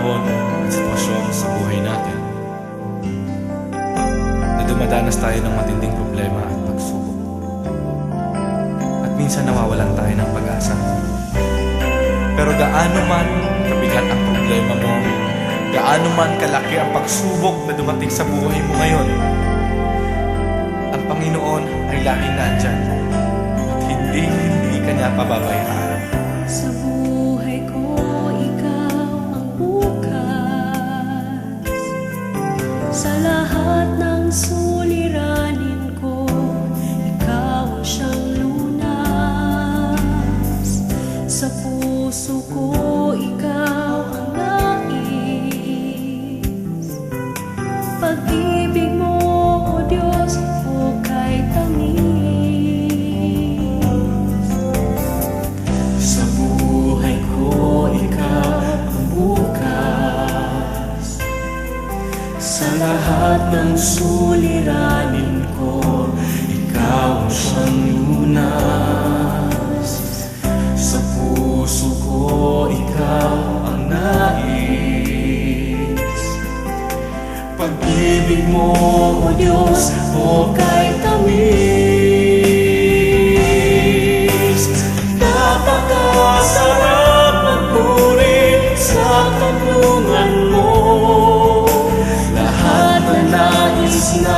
panahon at sitwasyon sa buhay natin na dumadanas tayo ng matinding problema at pagsubok. At minsan nawawalan tayo ng pag-asa. Pero gaano man kabigat ang problema mo, gaano man kalaki ang pagsubok na dumating sa buhay mo ngayon, ang Panginoon ay laging nandyan at hindi ka niya pababayaan. Sa buhay ko, ikaw ang bukas. Sa lahat ng suliranin ko, ikaw ang siyang lunas. Sa puso ko, ikaw ang nais. Pag-ibig mo, O Diyos, hukay tamis. Sa buhay ko, ikaw ang bukas. Sa lahat ng suliranin ko, ikaw ang siyang lunas. Sa puso ko, ikaw ang nais. Pag-ibig mo, O Diyos, hukay tamis. Napakasarap magpuri sa kanlungan mo. Lahat na nais na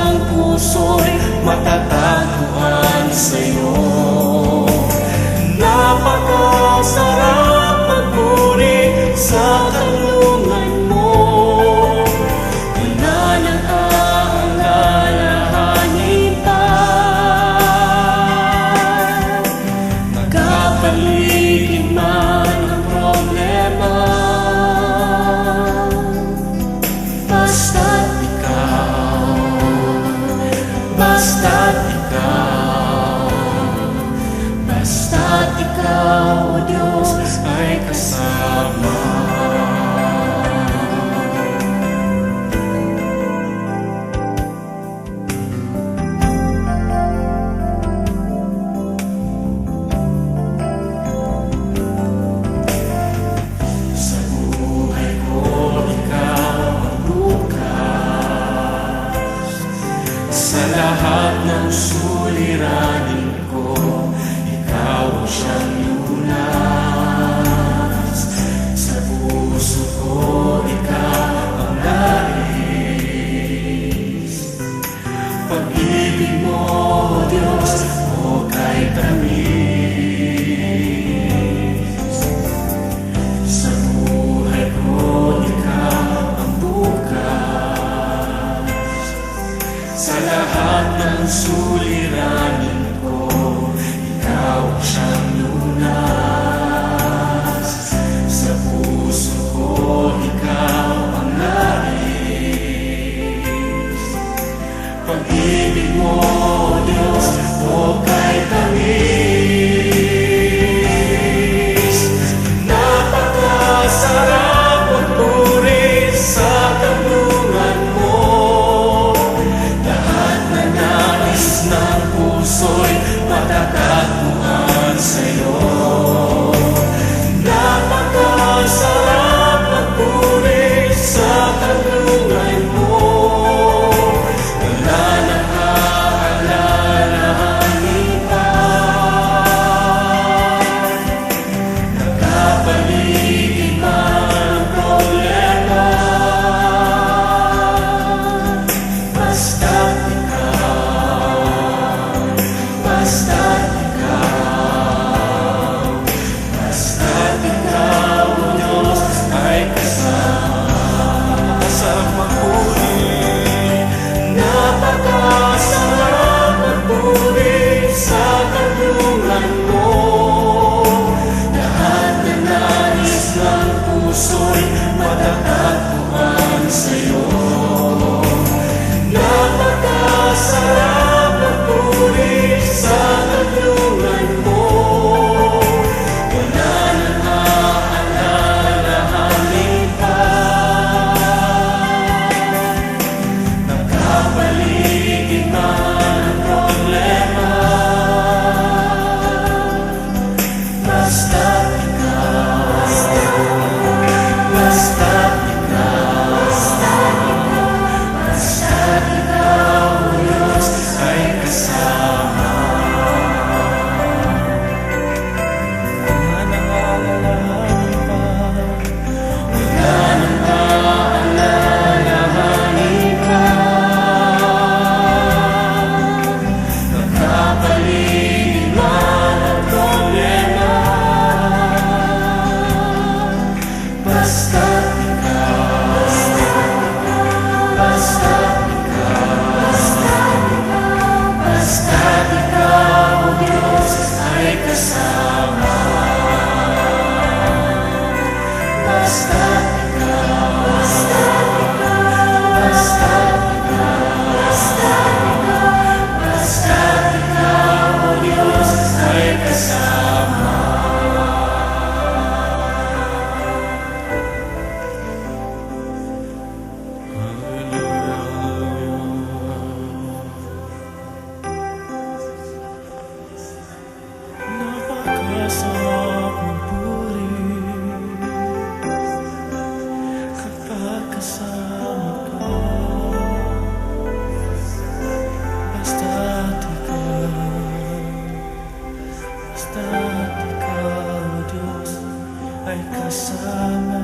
ay kasama.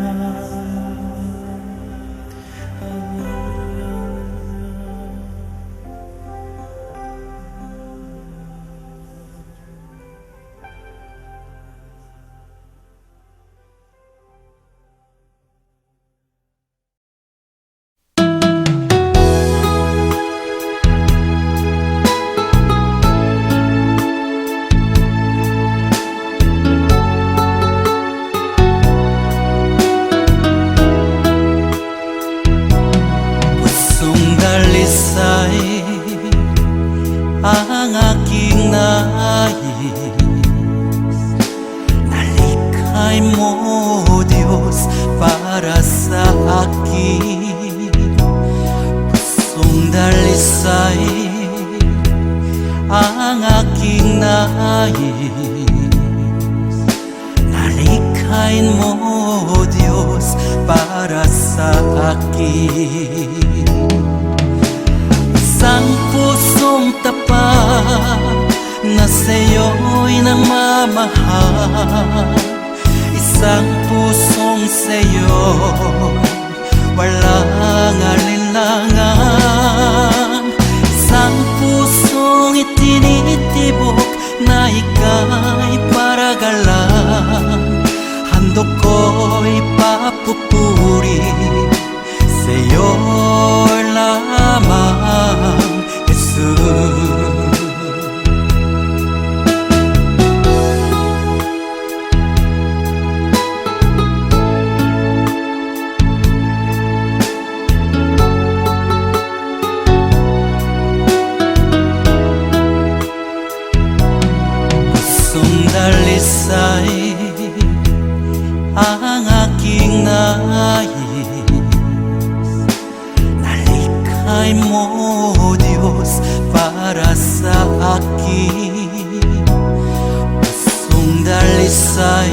Pusong dalisay ang aking nais, nalikhay mo, Diyos, para sa akin. Pusong dalisay ang aking nais, nalikhain mo, Diyos, para sa akin. Isang pusong tapat na sa'yo'y nagmamahal, isang pusong sa'yo walang alinlangan, isang pusong itinitibok na ika'y paragalan. Handog ko'y papupuri sa'yo lamang, Jesus. Pusong dalisay ang aking nais, nalikhay mo, Diyos, para sa akin. Pusong dalisay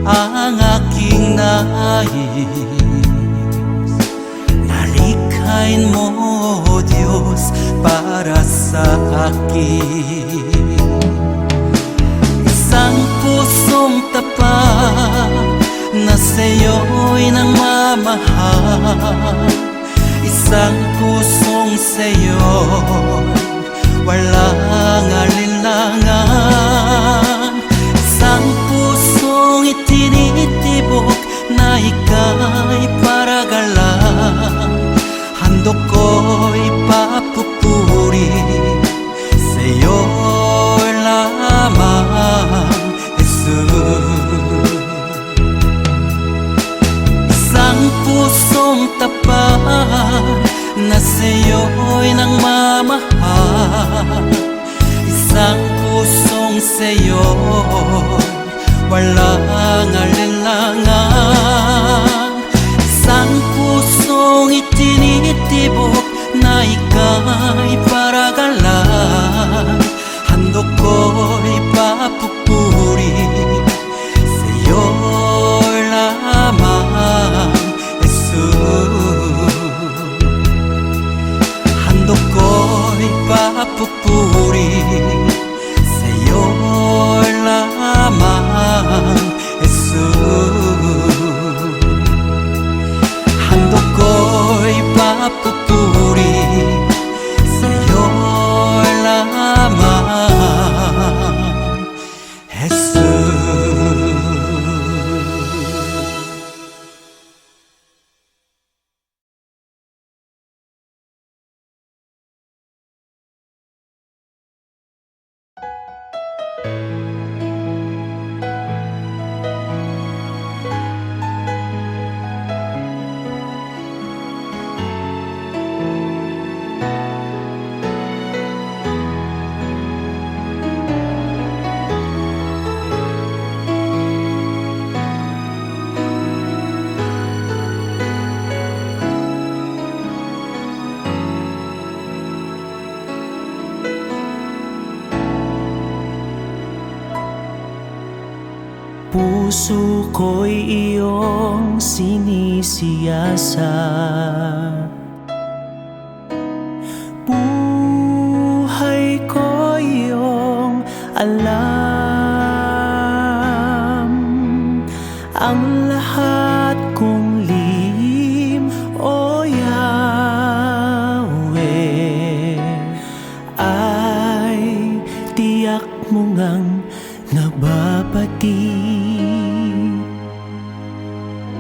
ang aking nais, nalikhain mo, Diyos, para sa akin. Isang pusong tapat na sa'yo'y nagmamahal, isang pusong sa'yo walang alinlangan, isang pusong itinitibok na ika'y paragalan. Handog ko'y papupuri sa'yo lamang, Jesus. Isang pusong tapat na sa'yo'y nagmamahal, isang pusong sa'yo walang alinlangan, isang pusong itinitibok na ika'y paragalan. Handog ko'y papupuri sa'yo lamang, Jesus. Handog ko'y papupuri sa'yo lamang, Jesus. Handog ko'y papupuri sa'yo lamang, Jesus. Puso ko'y iyong sinisiyasat, buhay ko iyong alam. ang lahat kong lihim, O Yahweh, ay tiyak mo ngang nababati.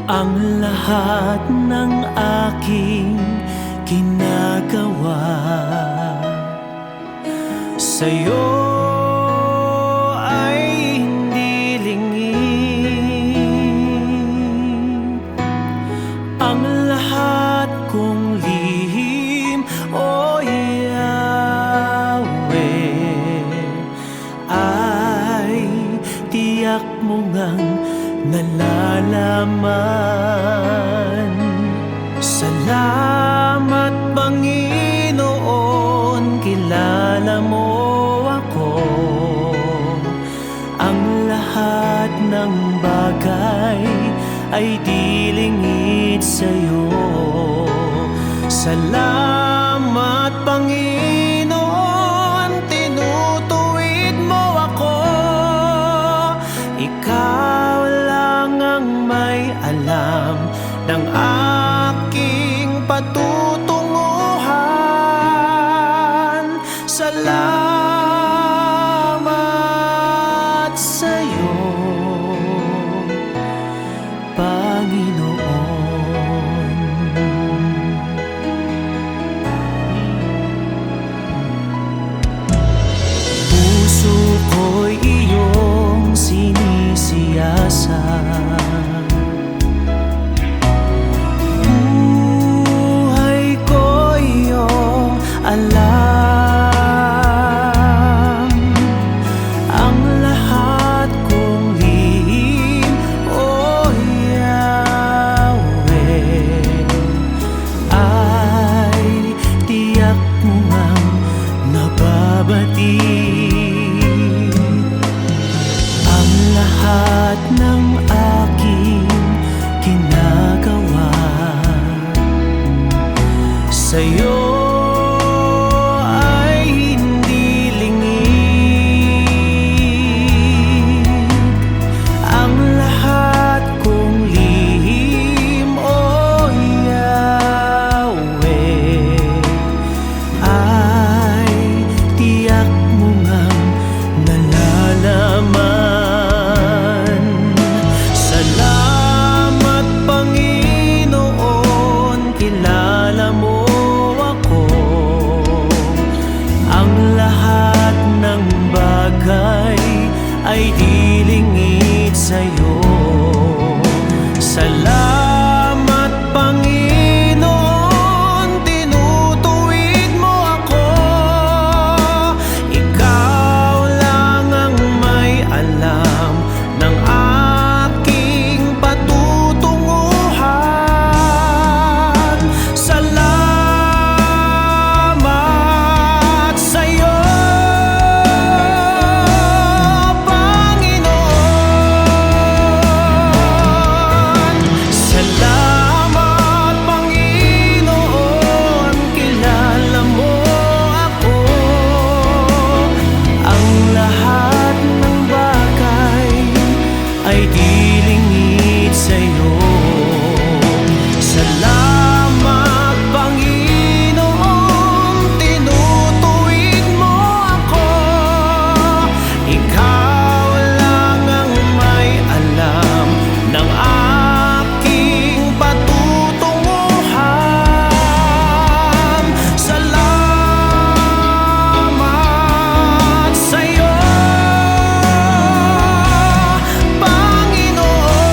Ang lahat ng aking ginagawa sa'yo ay hindi lingid. Ang lahat kong lihim, O Yahweh, ay tiyak mo ngang nalalaman. Salamat Panginoon, kilala mo ako. Ang lahat ng bagay ay di lingid sa'yo. Salamat Panginoon, tinutuwid mo ako. Ikaw lang ang may alam ng aking patutunguhan. Salamat sa'yo, Panginoon. Puso ko'y iyong sinisiyasat, buhay ko iyong alam. Ang lahat kong lihim, O Yahweh, ay tiyak mo ngang nababati. Ang lahat ng aking ginagawa sa'yo ay hindi lingid. Ang lahat kong lihim, O Yahweh, ay tiyak mo ngang nalalaman. Salamat Panginoon, kilala mo ako. Ang lahat ng bagay ay di lingid sa'yo. Salamat Panginoon, tinutuwid mo ako. Ikaw lang ang may alam ng aking patutunguhan. Salamat sa'yo, Panginoon. Salamat Panginoon, kilala mo ako. Ang lahat ng bagay ay di lingid sa'yo. Salamat Panginoon, tinutuwid mo ako. Ikaw lang ang may alam ng aking patutunguhan. Salamat sa'yo, Panginoon.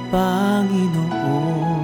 Panginoon.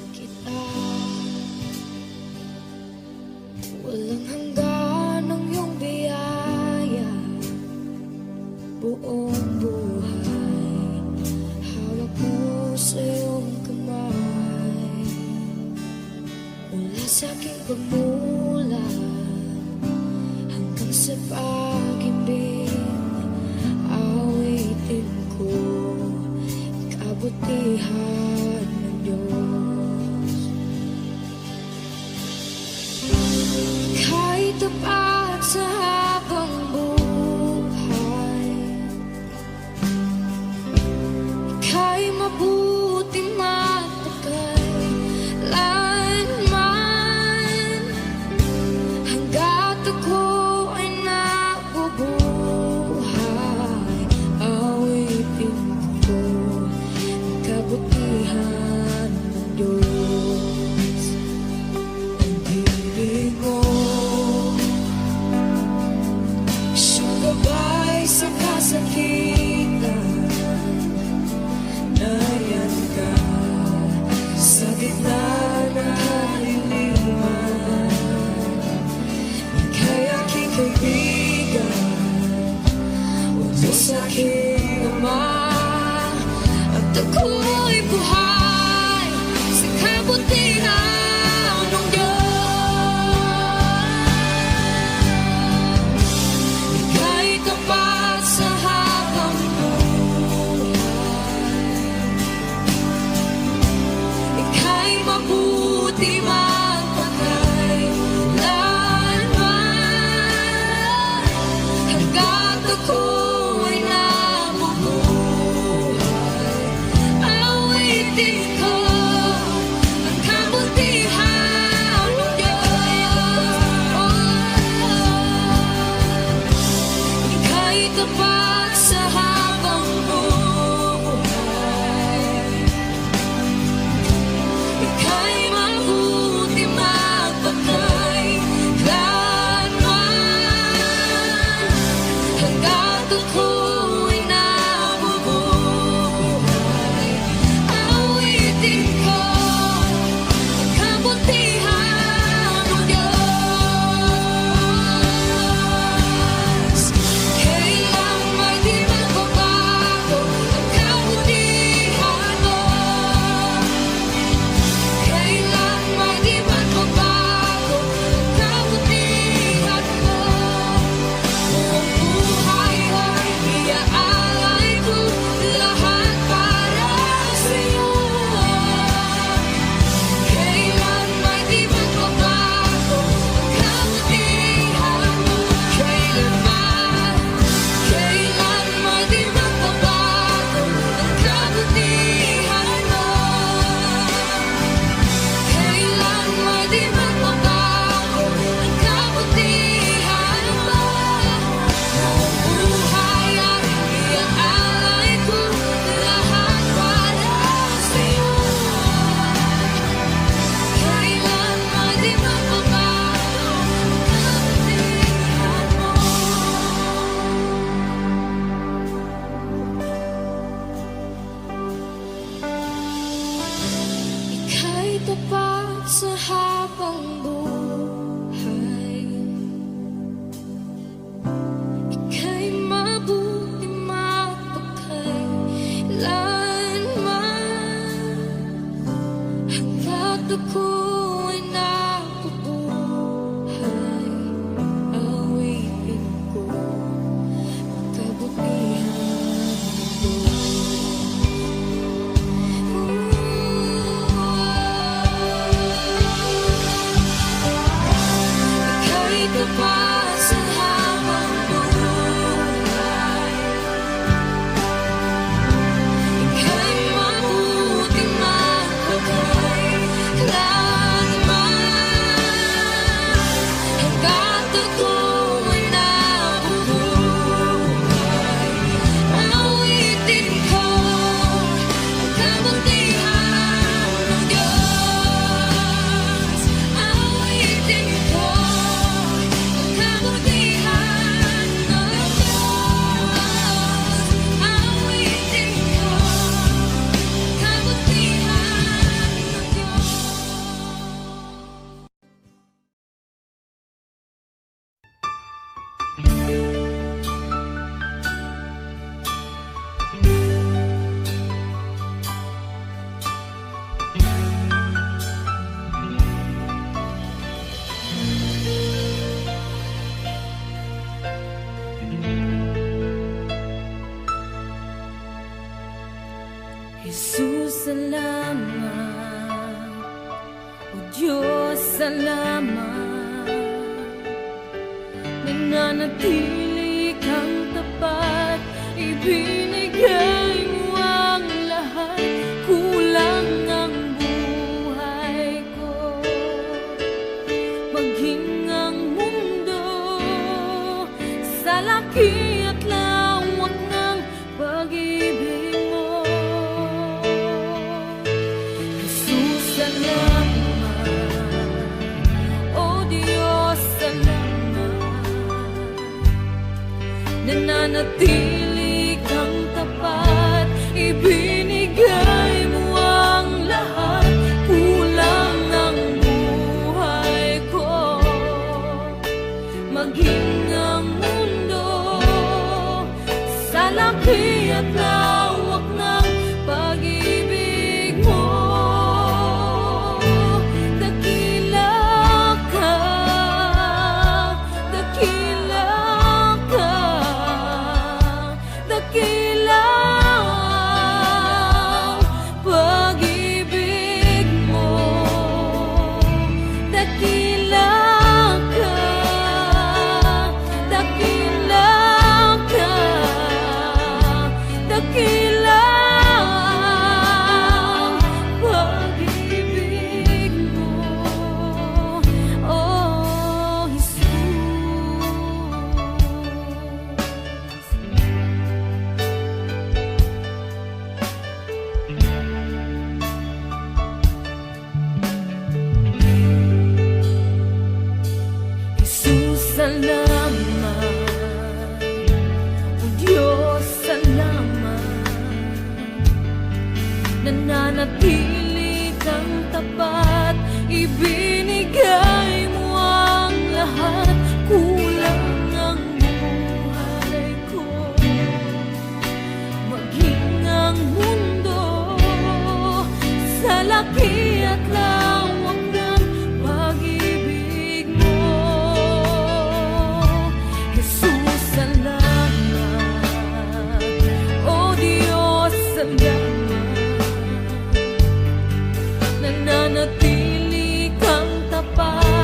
Kita walang hanggan ang iyong biyaya, buong buhay hawak mo sa iyong kamay. Mula sa aking pagmulat hanggang sa pag-ibig, awitin ko kabutihan ng Diyos. Ika'y tapat sa habang buhay, ika'y mabuti matagal lanman, hanggat ako ay nabubuhay, awitin ko kabutihan ng Diyos. Ang ibig mo pa sa habang buhay. Ika'y mabuting magpakailanman, hanggat ako'y nabubuhay. Awitin ko ang kabutihan ng Diyos. Awitin ko ang kabutihan ng Diyos. Awitin ko ang kabutihan ng Diyos. Jesus, salamat. O Diyos, salamat. Nananatili kang tapat, ibinigay mo ang lahat. Kulang ang buhay ko, maging ang mundo sa laki at lawak ng pag-ibig mo. Jesus, salamat. O Diyos, salamat. Nananatili kang tapat, ibinigay mo ang lahat. Kulang ang buhay ko, maging ang mundo sa laki at lawak ng pag-ibig mo. Dakila ka, dakila ka, dakila ang pag-ibig mo. Dakila ka, dakila ka, dakila ang pag-ibig mo. Oh, Jesus. Jesus, salamat. O Diyos, salamat. Nananatili kang tapat, ibinigay mo ang lahat. Kulang ang buhay ko, maging ang mundo sa laki at lawak ng pag-ibig mo. Jesus, salamat. O Diyos, salamat. Nananatili kang tapat,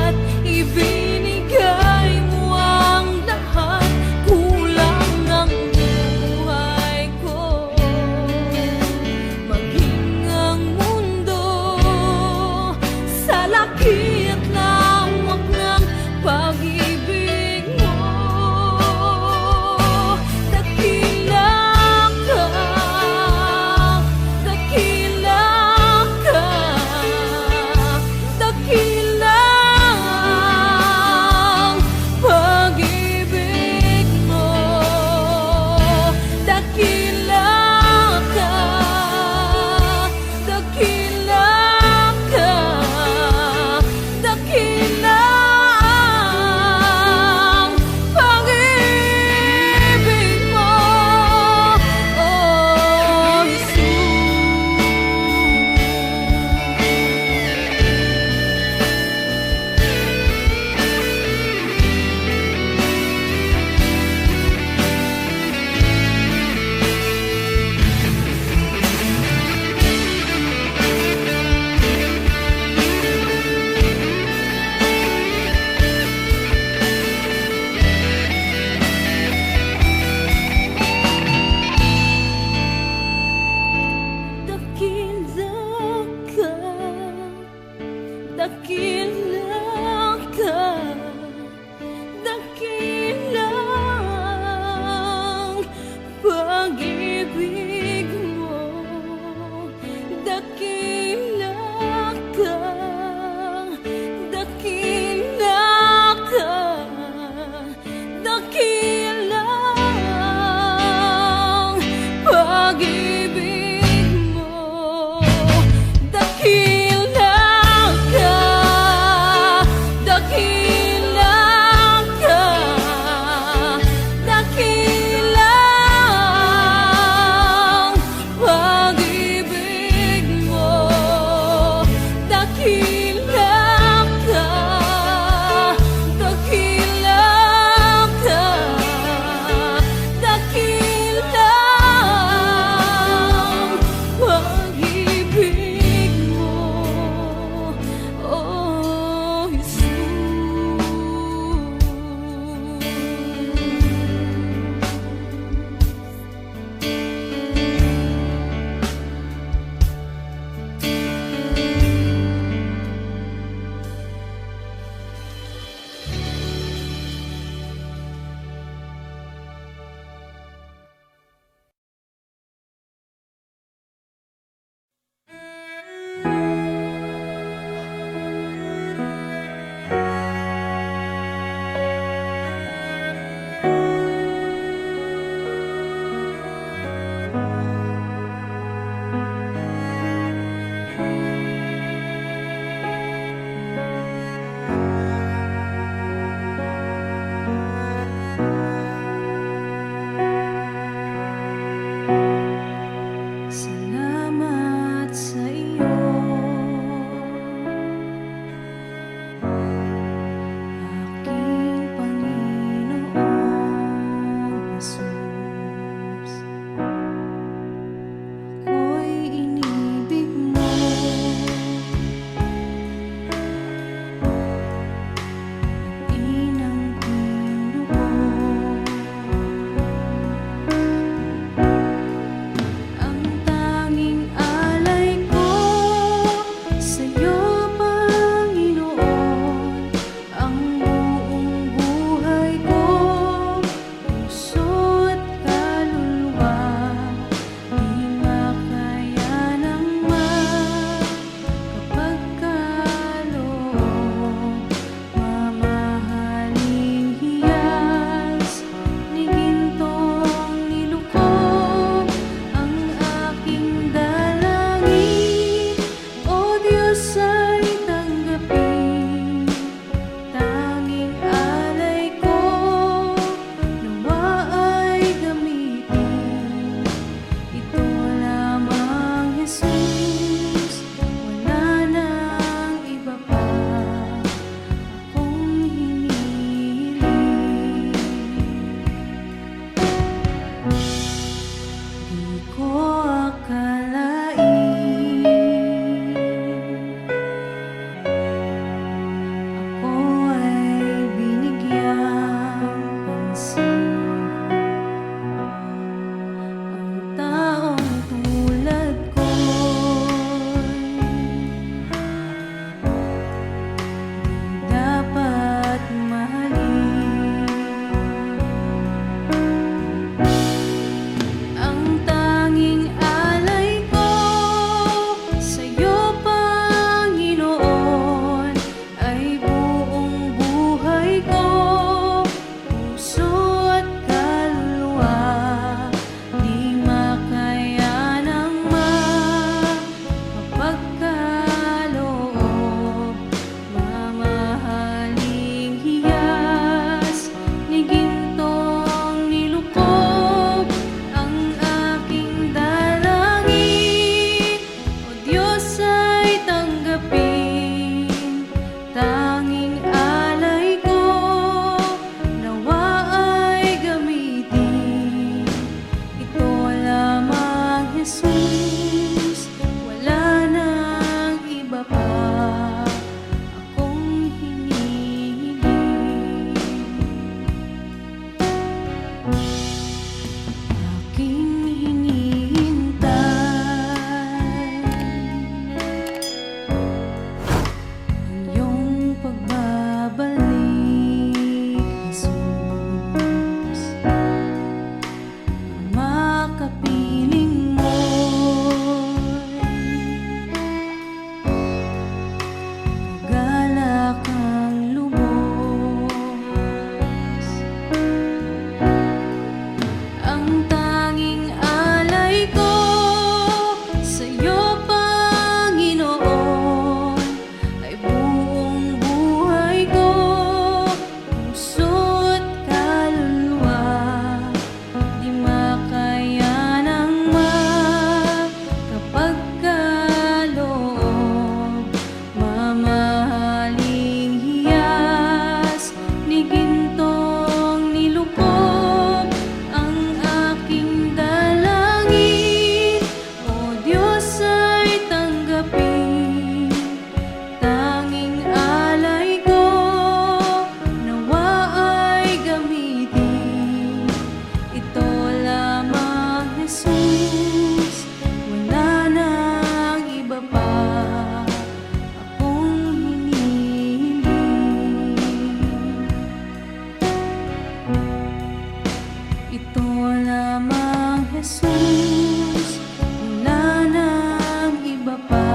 Jesus, wala nang iba pa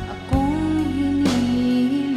akong hinihiling.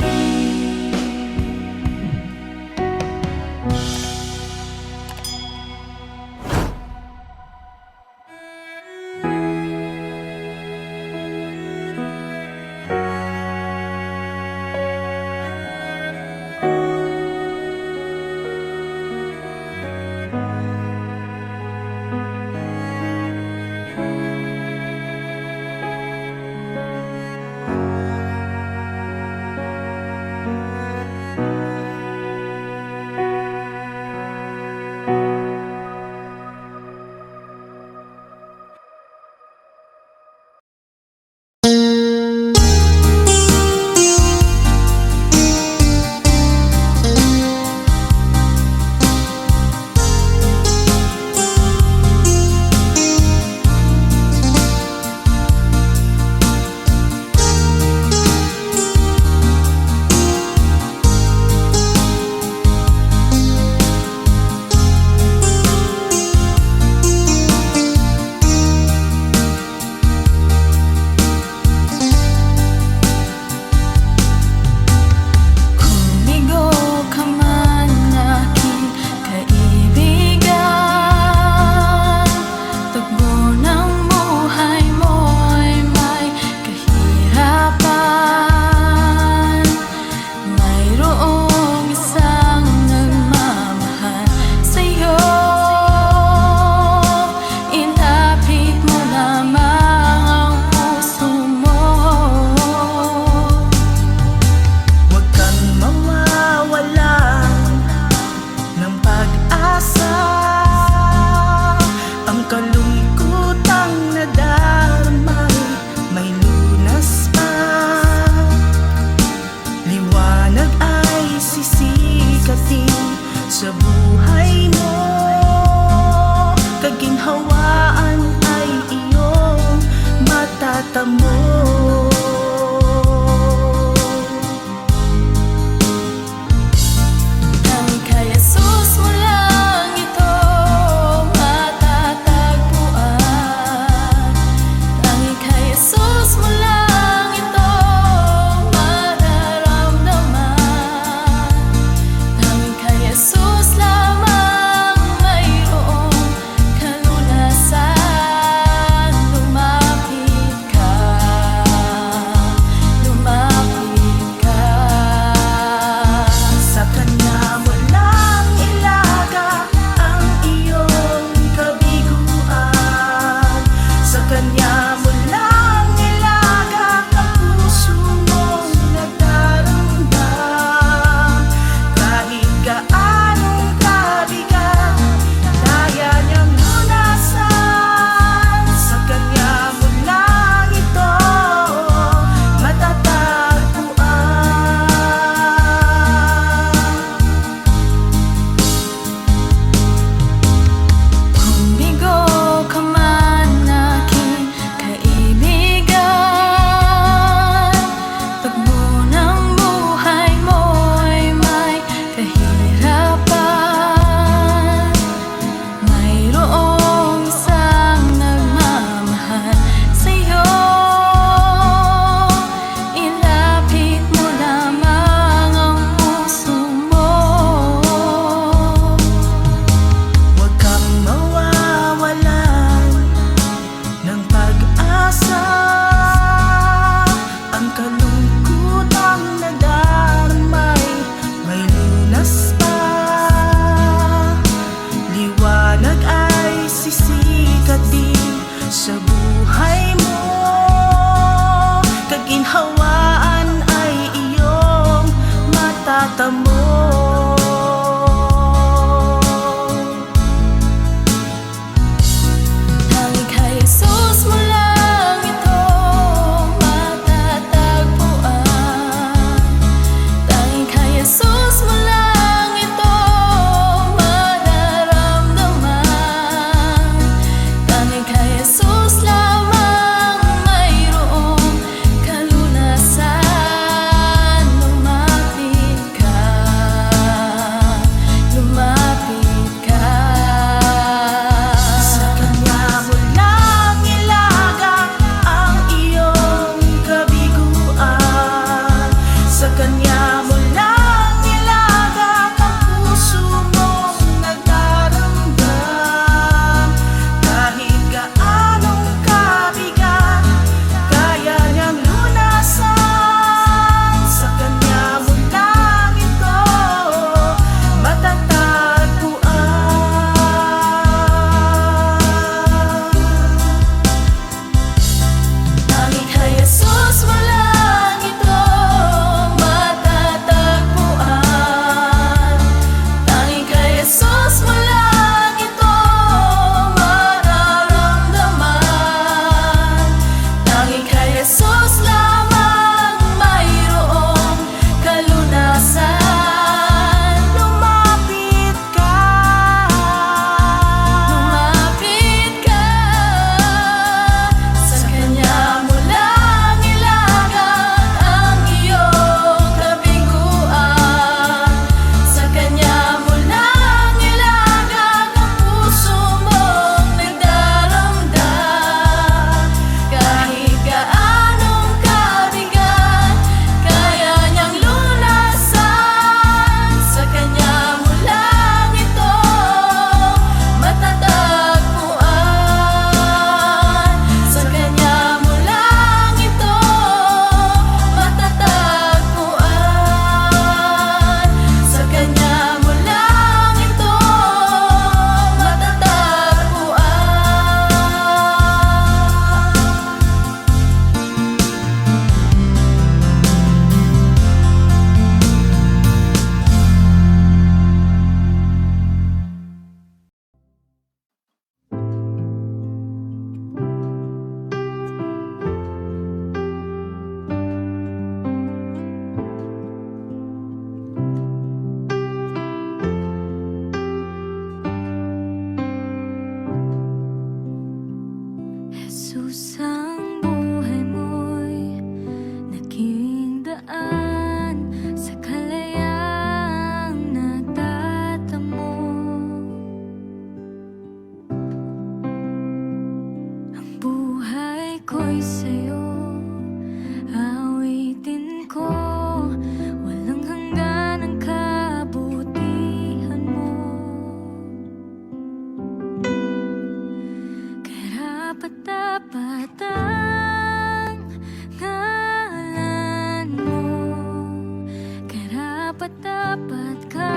dapat ka,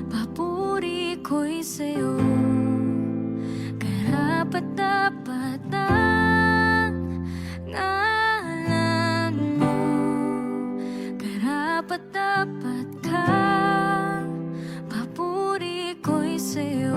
papuri ko'y sa'yo. Karapat dapat ang ngalan mo. Karapat dapat ka, papuri ko'y sa'yo.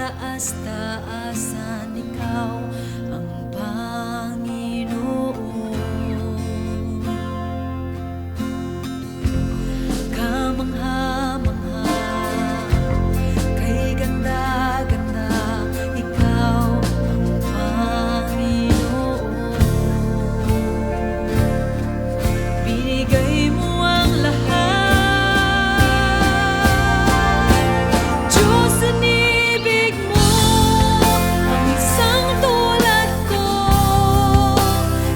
kataas-taasan, ikaw ang Panginoon. Kamangha-mangha, kay ganda-ganda, ikaw ang Panginoon. Binigay mo ang lahat, Diyos, inibig mo ang isang tulad ko.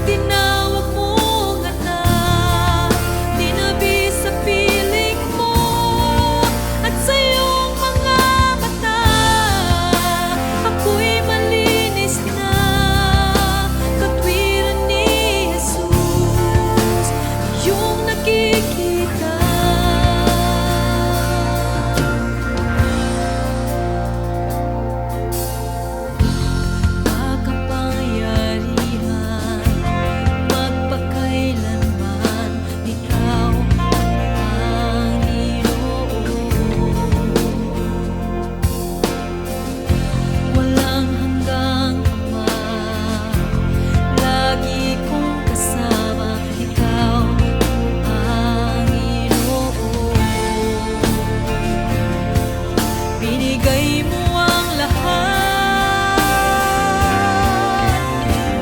Tinawag mong anak, tinabi sa piling mo, at sa iyong mga mata ako'y malinis na, katwiran ni Jesus, iyong nakikita. Makapangyarihan, magpakailanman, ikaw ang Panginoon. Walang hanggang Ama, lagi kong kasama, ikaw ang Panginoon. Binigay mo ang lahat,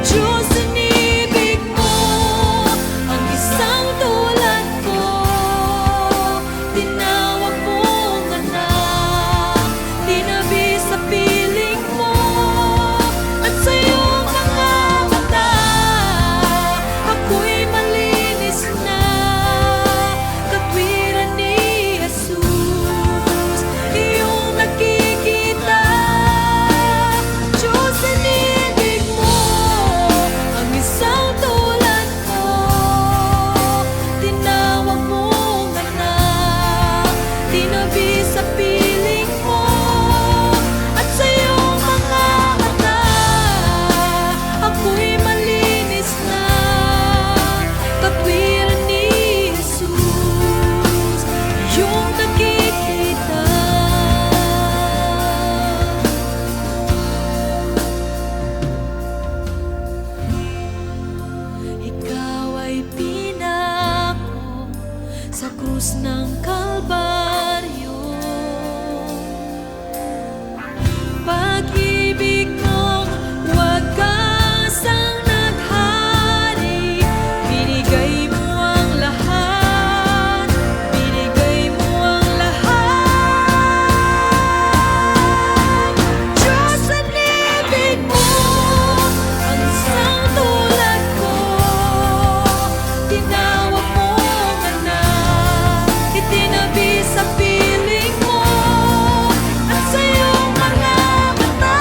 Diyos, inibig mo ang isang tulad ko. Tinawag mong anak, tinabi sa piling mo, at sa iyong mga mata ako'y malinis na, katwiran ni Jesus, iyong nakikita. Diyos, inibig mo ang isang tulad ko. Tinawag mong anak, tinabi sa piling mo, at sa iyong mga mata ako'y malinis na, katwiran ni Jesus, iyong nakikita. Ikaw ay pinako sa krus ng Kalbaryo. Pag-ibig mong wagasang naghari, binigay mo ang lahat, binigay mo ang lahat. Diyos, inibig mo ang isang tulad ko. Tinawag mong anak, itinabi sa piling mo, at sa iyong mga mata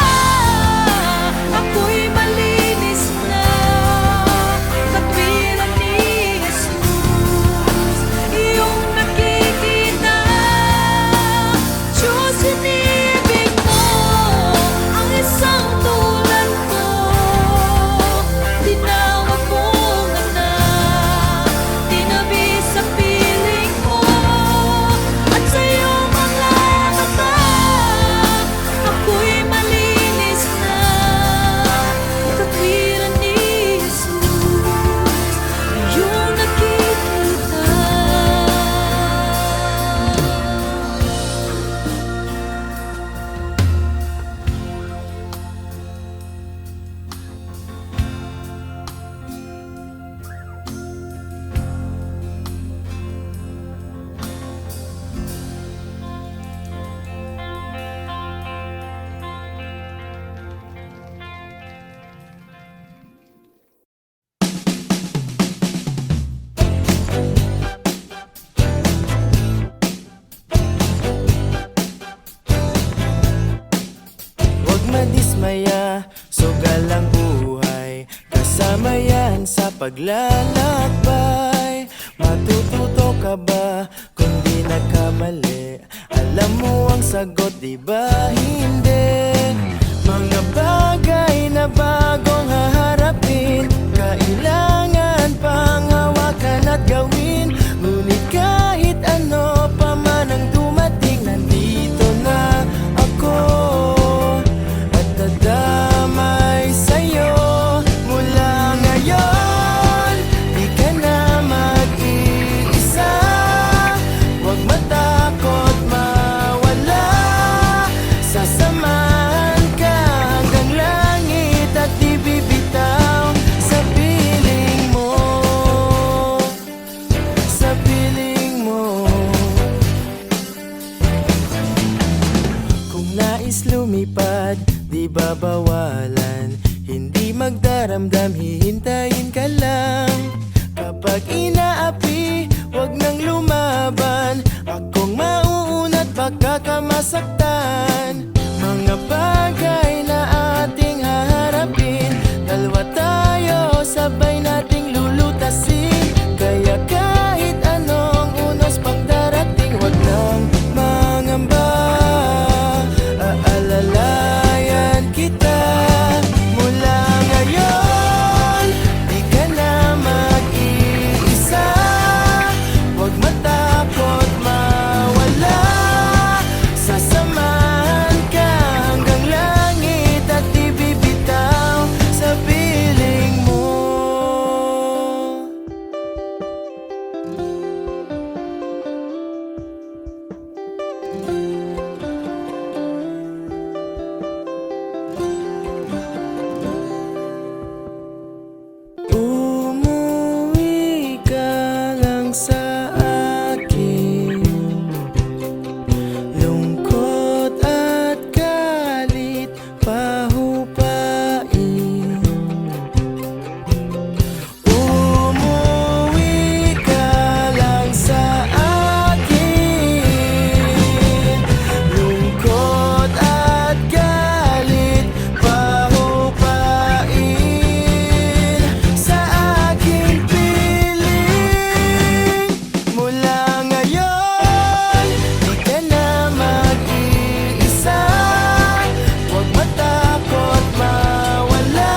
ako'y malinis na, katwiran ni Jesus, iyong nakikita. Diyos, inibig mo ang isang tulad ko. Tinawag mong anak, tinabi sa piling mo, at sa iyong mga mata ako'y malinis na, katwiran ni Jesus, iyong nakikita. Huwag madismaya, sugal ang buhay, kasama yan sa paglalakbay. Matututo ka ba kung di nagkamali? Alam mo ang sagot, di ba hindi? Mga bagay na bagong haharapin, kailangan pang hawakan at gawin. Ngunit kahit ano pa man ang dumating, nandito na ako. mabawalan. Hindi magdaramdam, hihintayin ka lang. Kapag inaapi, wag nang lumaban. Akong mauunat, baka ka masaktan. Mga bagay na ating haharapin, dalawa tayo, sabay nating lulutasin. Kaya kahit anong unos pang darating, wag nang mangamba. Aalalayan kita mula ngayon. Di ka na mag-iisa. Wag matakot mawala. Sasamahan ka hanggang langit at di bibitaw sa piling mo. Umuwi ka lang sa akin. Lungkot at galit pahupain. Umuwi ka lang sa akin. Lungkot at galit pahupain. Sa aking piling mula ngayon, di ka na mag-iisa. Huwag matakot mawala.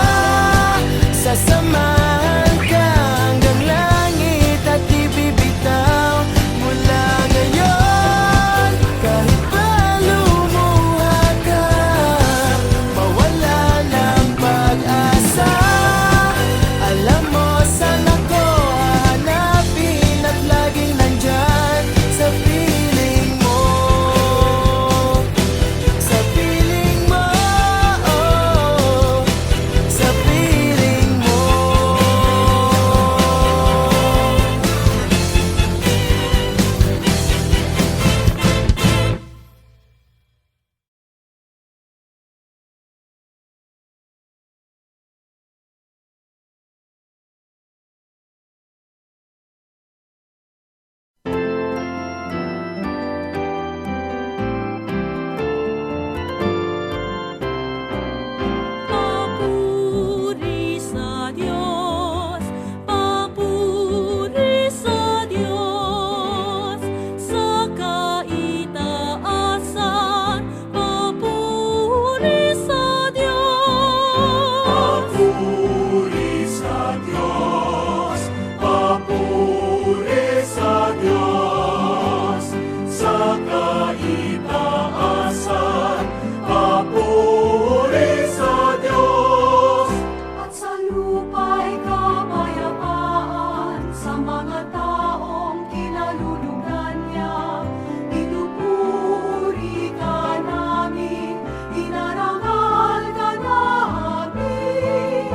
Sasamahan ka hanggang langit at di bibitaw mula ngayon. Kahit pa lumuha ka, mawala ng pag-asa. Alam mo, saan ako hahanapin at laging nandyan sa piling mo. Sa piling mo, sa piling mo. Papuri sa Diyos, papuri sa Diyos, sa kaitaasan, papuri sa Diyos. Papuri sa Diyos, papuri sa Diyos, sa kaitaasan, papuri sa Diyos. At sa lupa'y kapayapaan sa mga taong kinalulugdan niya. Pinupuri ka namin, inarangal ka namin,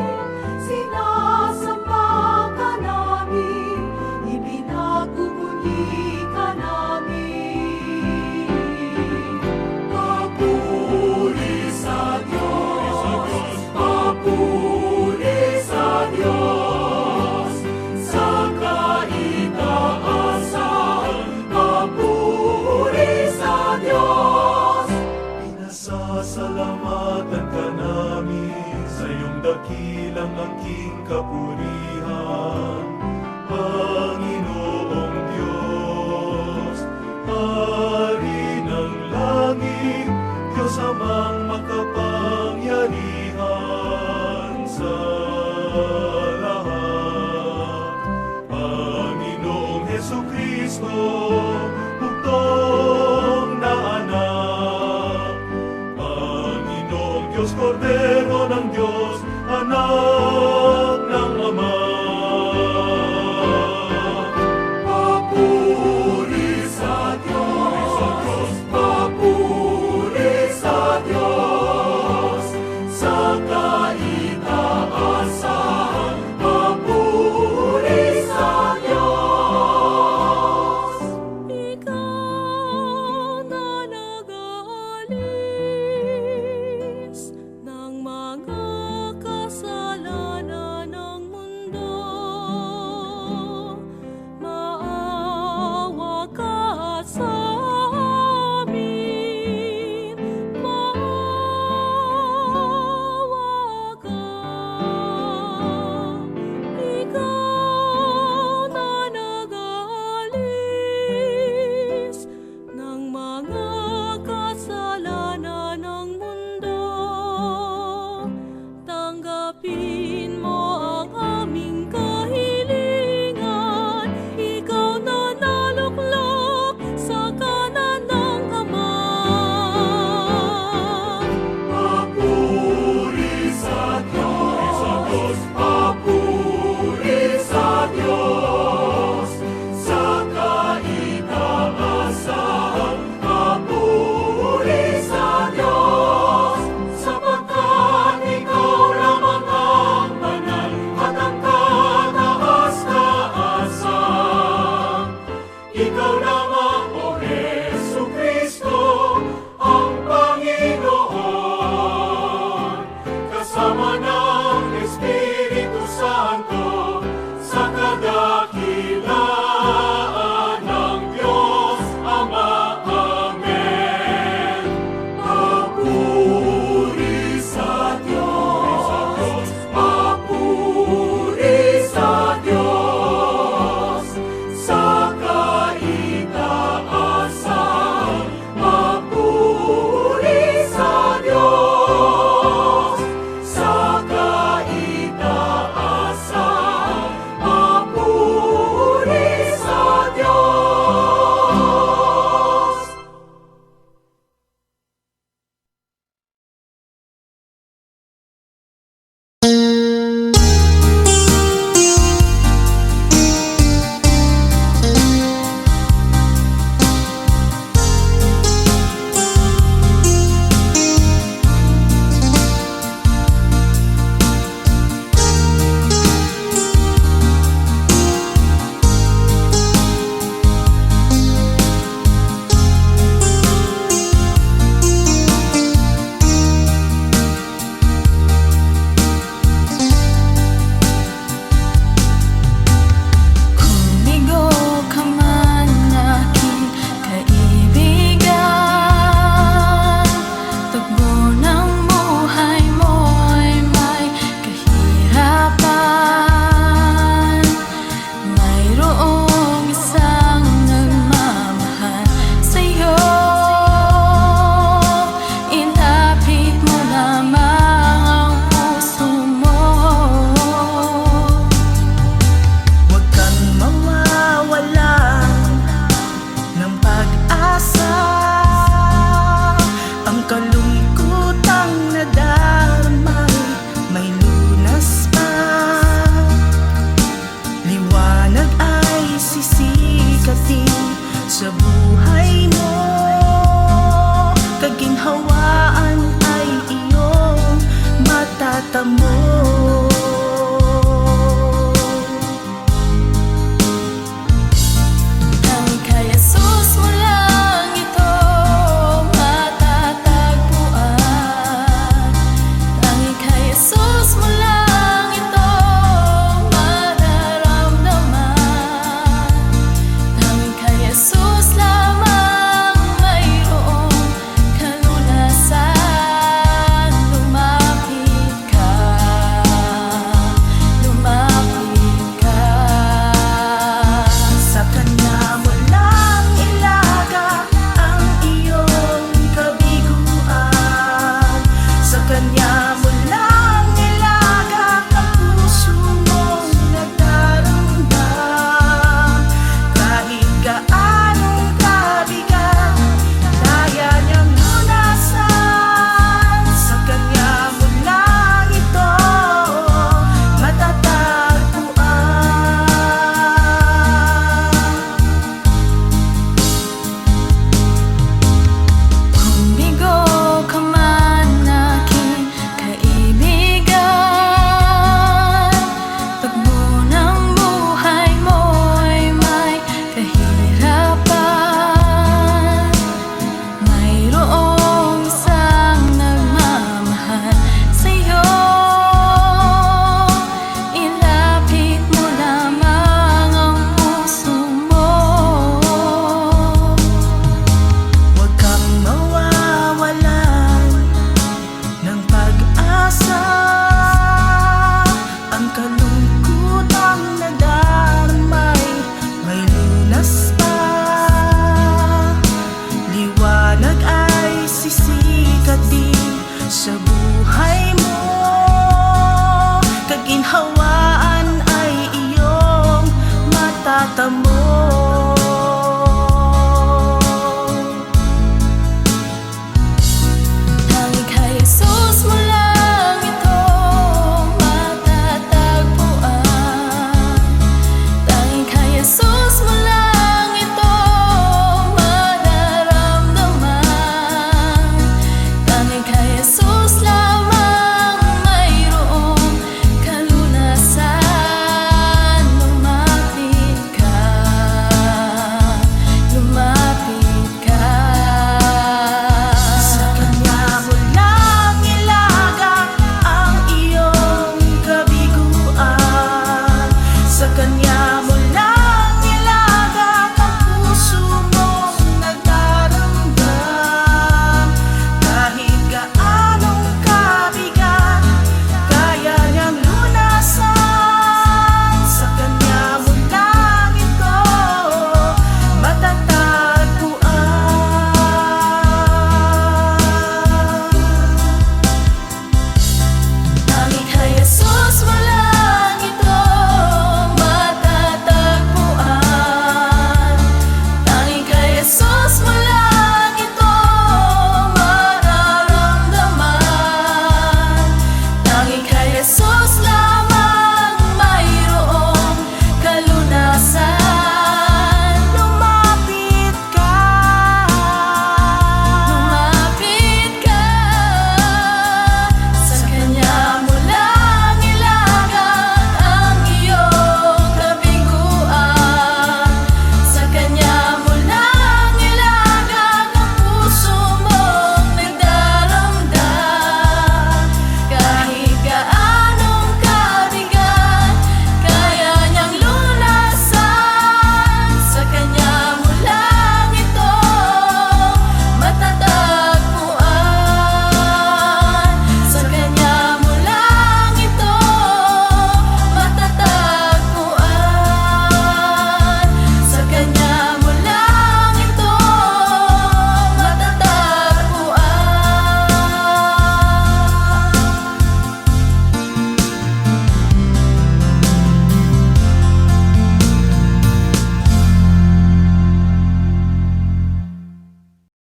sinasamba ka namin, ibinaguguni ka namin. Papuri sa Diyos, papuri sa Diyos, sa kaitaasan, papuri sa Diyos. Pinasasalamatan ka namin sa iyong dakilang angking kapurihan, Panginoong Diyos, Hari ng langit, Diyos amang makapangyarihan sa lahat. Panginoong Hesukristo, bugtong na anak. Panginoong Diyos, Kordero ng Diyos, anak ng Ama. Papuri sa Diyos, papuri sa Diyos, sa kaitaasan, papuri sa Diyos. sisikat din sa buhay mo. Kaginhawaan ay iyong matatamo. Tanging kay Jesus mo lang ito matatagpuan. Tanging kay Jesus mo lang ito mararamdaman. Tanging kay Jesus lamang mayroong kalunasan. Lumapit ka, lumapit ka. Sa Kanya mo lang ilaga ang iyong kabiguan. Sa Kanya mo lang ilaga ang puso mong nagdaramdam. Kahit gaanong kabigat, kaya niyang lunasan. Sa Kanya mo lang ito matatagpuan. Kung bigo ka man aking kaibigan, pagbo ng buhay mo'y may kahirapan, mayroong isang nagmamahal sa'yo. Ilapit mo lamang ang puso mo. Huwag kang mawawalan ng pag-asa. Ang kalungkutang nadarmay may lunas pa. Liwanag ay sisikat din sa buhay mo. Kaginhawaan ay iyong matatamo.